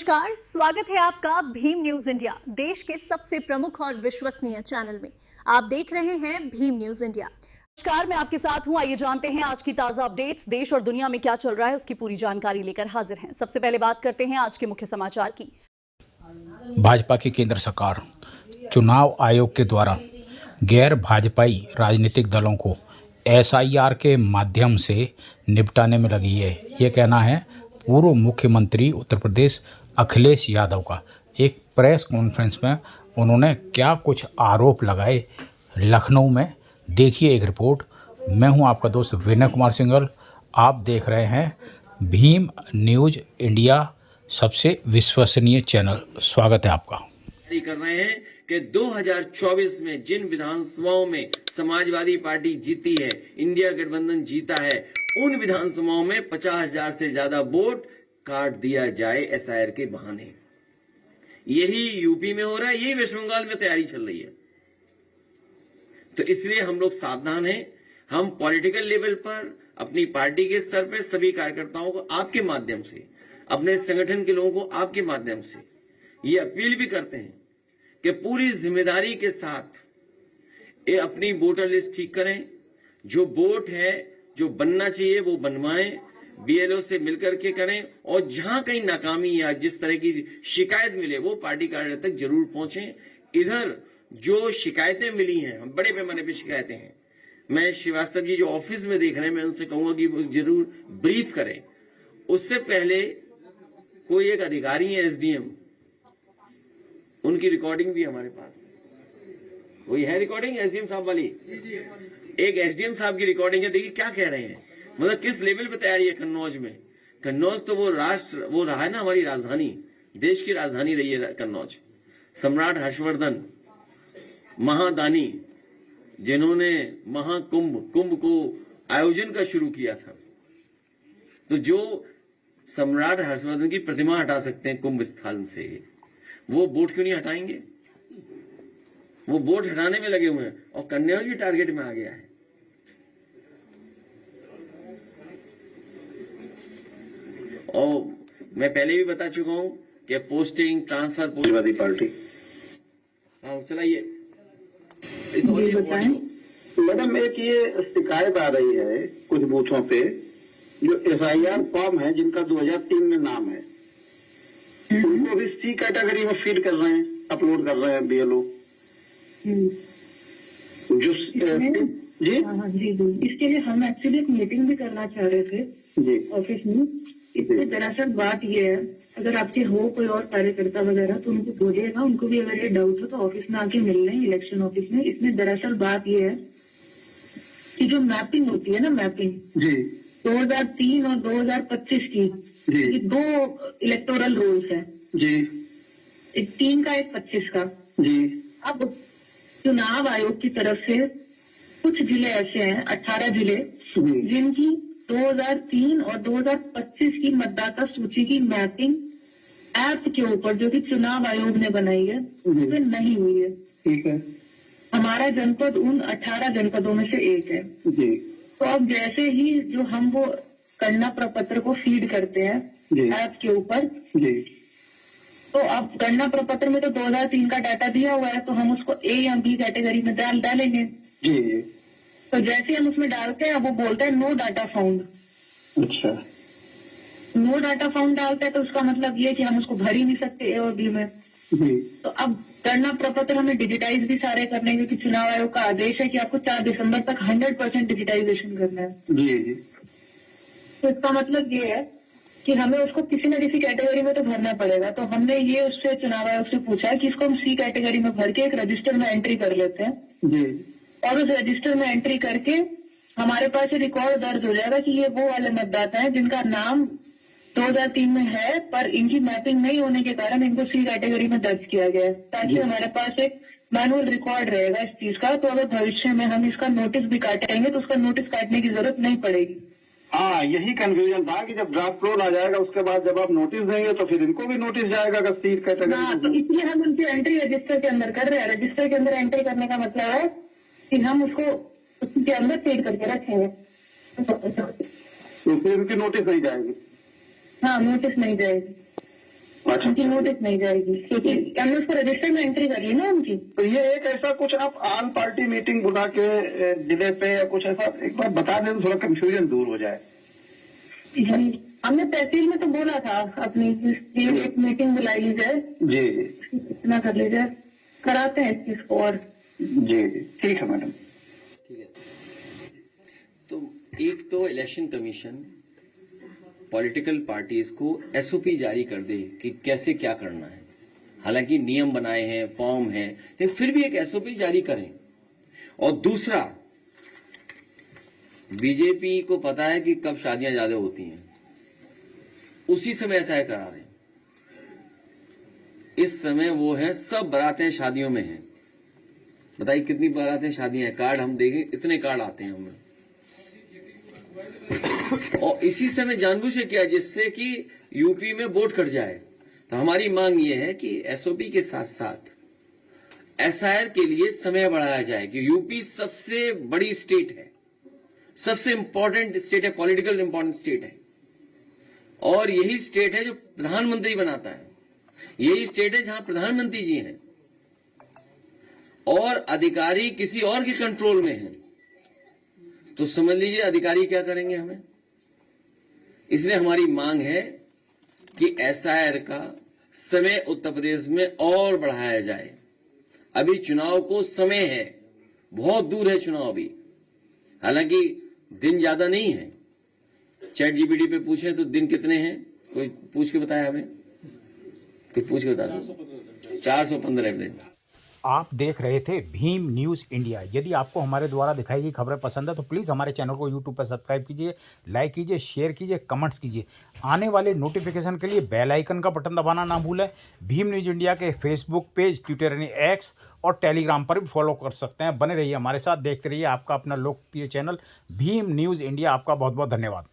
नमस्कार, स्वागत है आपका भीम न्यूज इंडिया, देश के सबसे प्रमुख और विश्वसनीय चैनल में। आप देख रहे हैं भीम न्यूज इंडिया। नमस्कार, मैं आपके साथ हूं। आइए जानते हैं आज की ताजा अपडेट्स। देश और दुनिया में क्या चल रहा है उसकी पूरी जानकारी लेकर हाजिर हैं। सबसे पहले बात करते हैं आज के मुख्य समाचार की। भाजपा की केंद्र सरकार चुनाव आयोग के द्वारा गैर भाजपाई राजनीतिक दलों को SIR के माध्यम से निपटाने में लगी है। ये कहना है पूर्व मुख्यमंत्री उत्तर प्रदेश अखिलेश यादव का। एक प्रेस कॉन्फ्रेंस में उन्होंने क्या कुछ आरोप लगाए लखनऊ में, देखिए एक रिपोर्ट। मैं हूं आपका दोस्त विनय कुमार सिंघल। आप देख रहे हैं भीम न्यूज इंडिया, सबसे विश्वसनीय चैनल। स्वागत है आपका। कर रहे हैं कि 2024 में जिन विधानसभाओं में समाजवादी पार्टी जीती है, इंडिया गठबंधन जीता है, उन विधानसभाओं में 50,000 से ज्यादा वोट काट दिया जाए SIR के बहाने। यही यूपी में हो रहा है, यही वेस्ट बंगाल में तैयारी चल रही है। तो इसलिए हम लोग सावधान हैं। हम पॉलिटिकल लेवल पर, अपनी पार्टी के स्तर पर सभी कार्यकर्ताओं को आपके माध्यम से, अपने संगठन के लोगों को आपके माध्यम से ये अपील भी करते हैं कि पूरी जिम्मेदारी के साथ ये अपनी वोटर लिस्ट ठीक करें। जो वोट है, जो बनना चाहिए वो बनवाएं, BLO से मिलकर के करें, और जहां कहीं नाकामी या जिस तरह की शिकायत मिले वो पार्टी कार्यालय तक जरूर पहुंचें। इधर जो शिकायतें मिली हैं, हम बड़े पैमाने पर शिकायतें हैं, मैं श्रीवास्तव जी जो ऑफिस में देख रहे हैं, मैं उनसे कहूंगा कि वो जरूर ब्रीफ करें। उससे पहले कोई एक अधिकारी है SDM, उनकी रिकॉर्डिंग भी हमारे पास, वही है रिकॉर्डिंग SDM साहब वाली, एक SDM साहब की रिकॉर्डिंग है। देखिए क्या कह रहे हैं, मतलब किस लेवल पे तैयारी है कन्नौज में। कन्नौज तो वो रहा है ना, हमारी राजधानी, देश की राजधानी रही है कन्नौज। सम्राट हर्षवर्धन महादानी, जिन्होंने कुंभ को आयोजन का शुरू किया था, तो जो सम्राट हर्षवर्धन की प्रतिमा हटा सकते हैं कुंभ स्थल से, वो बोट क्यों नहीं हटाएंगे? वो बोट हटाने में लगे हुए हैं, और कन्नौज भी टारगेट में आ गया है। और मैं पहले भी बता चुका हूं कि पोस्टिंग ट्रांसफर समाजवादी पार्टी। हाँ चलाइए इस मैडम, एक ये शिकायत आ रही है कुछ बूथों पे, जो SIR फॉर्म है जिनका 2003 में नाम है, उनको भी C कैटेगरी में फीड कर रहे हैं, अपलोड कर रहे हैं BLO। जो जी हाँ जी, इसके लिए हम एक्चुअली एक मीटिंग भी करना चाह रहे थे जी ऑफिस में। इसमें दरअसल बात ये है, अगर आपके हो कोई और कार्यकर्ता वगैरह तो उनको बोलिएगा, उनको भी अगर ये डाउट हो तो ऑफिस में आके मिल लें, इलेक्शन ऑफिस में। इसमें दरअसल बात ये है कि जो मैपिंग होती है ना, मैपिंग जी 2003 और 2025 की, ये 2 इलेक्टोरल रोल्स हैं जी, एक 3 का एक 25 का जी। अब चुनाव आयोग की तरफ से कुछ जिले ऐसे हैं, 18 जिले, जिनकी 2003 और 2025 की मतदाता सूची की मैपिंग ऐप के ऊपर, जो कि चुनाव आयोग ने बनाई है, उसमें नहीं हुई है। ठीक है। हमारा जनपद उन 18 जनपदों में से एक है जी। तो अब जैसे ही जो हम वो गणना प्रपत्र को फीड करते हैं ऐप के ऊपर जी, तो अब गणना प्रपत्र में तो 2003 का डाटा दिया हुआ है, तो हम उसको A या B कैटेगरी में डालेंगे जी। तो जैसे हम उसमें डालते हैं, वो बोलता है नो डाटा फाउंड। अच्छा, नो डाटा फाउंड डालता है तो उसका मतलब ये कि हम उसको भर ही नहीं सकते A और B में जी। तो अब गणना प्रपत्र हमें डिजिटाइज भी सारे करने हैं, क्योंकि चुनाव आयोग का आदेश है कि आपको 4 दिसंबर तक 100% डिजिटाइजेशन करना है जी। तो इसका मतलब ये है कि हमें उसको किसी न किसी कैटेगरी में तो भरना पड़ेगा। तो हमने ये उससे चुनाव आयोग से पूछा कि इसको हम C कैटेगरी में भर के एक रजिस्टर में एंट्री कर लेते हैं जी, और उस रजिस्टर में एंट्री करके हमारे पास ये रिकॉर्ड दर्ज हो जाएगा कि ये वो वाले मतदाता हैं जिनका नाम 2003 में है, पर इनकी मैपिंग नहीं होने के कारण इनको C कैटेगरी में दर्ज किया गया है, ताकि हमारे पास एक मैनुअल रिकॉर्ड रहेगा इस चीज का। तो अगर भविष्य में हम इसका नोटिस भी काटेंगे तो उसका नोटिस काटने की जरूरत नहीं पड़ेगी। हाँ, यही कंफ्यूजन था कि जब ड्राफ्ट रोल आ जाएगा उसके बाद जब आप नोटिस देंगे तो फिर इनको भी नोटिस जाएगा अगर C कैटेगरी। हाँ, तो इसलिए हम उनकी एंट्री रजिस्टर के अंदर कर रहे हैं। रजिस्टर के अंदर एंट्री करने का मतलब है कि हम उसको उसके अंदर फीड करके रखेंगे, तो फिर उनकी नोटिस नहीं जाएगी। हाँ, नोटिस नहीं जाएगी। अच्छा, उनकी नोटिस नहीं जाएगी, क्योंकि हमने उसको रजिस्टर में एंट्री कर ली ना उनकी। तो ये एक ऐसा कुछ आप आल पार्टी मीटिंग बुला के जिले पे या कुछ ऐसा एक बार बता दें तो थोड़ा कंफ्यूजन दूर हो जाए। हमने तहसील में तो बोला था अपनी एक मीटिंग बुलाई ली जाए जी इतना कर लीजिए, कराते हैं इस चीज को। और जी ठीक है मैडम। ठीक है, तो एक तो इलेक्शन कमीशन पॉलिटिकल पार्टीज को एसओपी जारी कर दे कि कैसे क्या करना है। हालांकि नियम बनाए हैं, फॉर्म है, लेकिन फिर भी एक एसओपी जारी करें। और दूसरा, बीजेपी को पता है कि कब शादियां ज्यादा होती हैं, उसी समय ऐसा करा रहे हैं। इस समय वो है, सब बारातें शादियों में हैं। बताइए कितनी बारातें शादियां हैं, कार्ड हम देंगे, इतने कार्ड आते हैं हमें। और इसी समय जानबूझ के किया जिससे कि यूपी में वोट कट जाए। तो हमारी मांग ये है कि एसओपी के साथ साथ एसआईआर के लिए समय बढ़ाया जाए कि यूपी सबसे बड़ी स्टेट है, सबसे इंपॉर्टेंट स्टेट है, पॉलिटिकल इंपॉर्टेंट स्टेट है, और यही स्टेट है जो प्रधानमंत्री बनाता है, यही स्टेट है जहां प्रधानमंत्री जी हैं और अधिकारी किसी और के कंट्रोल में हैं। तो समझ लीजिए अधिकारी क्या करेंगे हमें। इसलिए हमारी मांग है कि एसआईआर का समय उत्तर प्रदेश में और बढ़ाया जाए। अभी चुनाव को समय है, बहुत दूर है चुनाव अभी, हालांकि दिन ज्यादा नहीं है। चैट जीपीटी पे पूछे तो दिन कितने हैं, कोई पूछ के बताया हमें, कोई पूछ के बता दो। 415 दिन। आप देख रहे थे भीम न्यूज़ इंडिया। यदि आपको हमारे द्वारा दिखाई गई खबरें पसंद है तो प्लीज़ हमारे चैनल को यूट्यूब पर सब्सक्राइब कीजिए, लाइक कीजिए, शेयर कीजिए, कमेंट्स कीजिए। आने वाले नोटिफिकेशन के लिए बेल आइकन का बटन दबाना ना भूलें। भीम न्यूज़ इंडिया के फेसबुक पेज, ट्विटर यानी एक्स और टेलीग्राम पर भी फॉलो कर सकते हैं। बने रहिए हमारे साथ, देखते रहिए आपका अपना लोकप्रिय चैनल भीम न्यूज़ इंडिया। आपका बहुत बहुत धन्यवाद।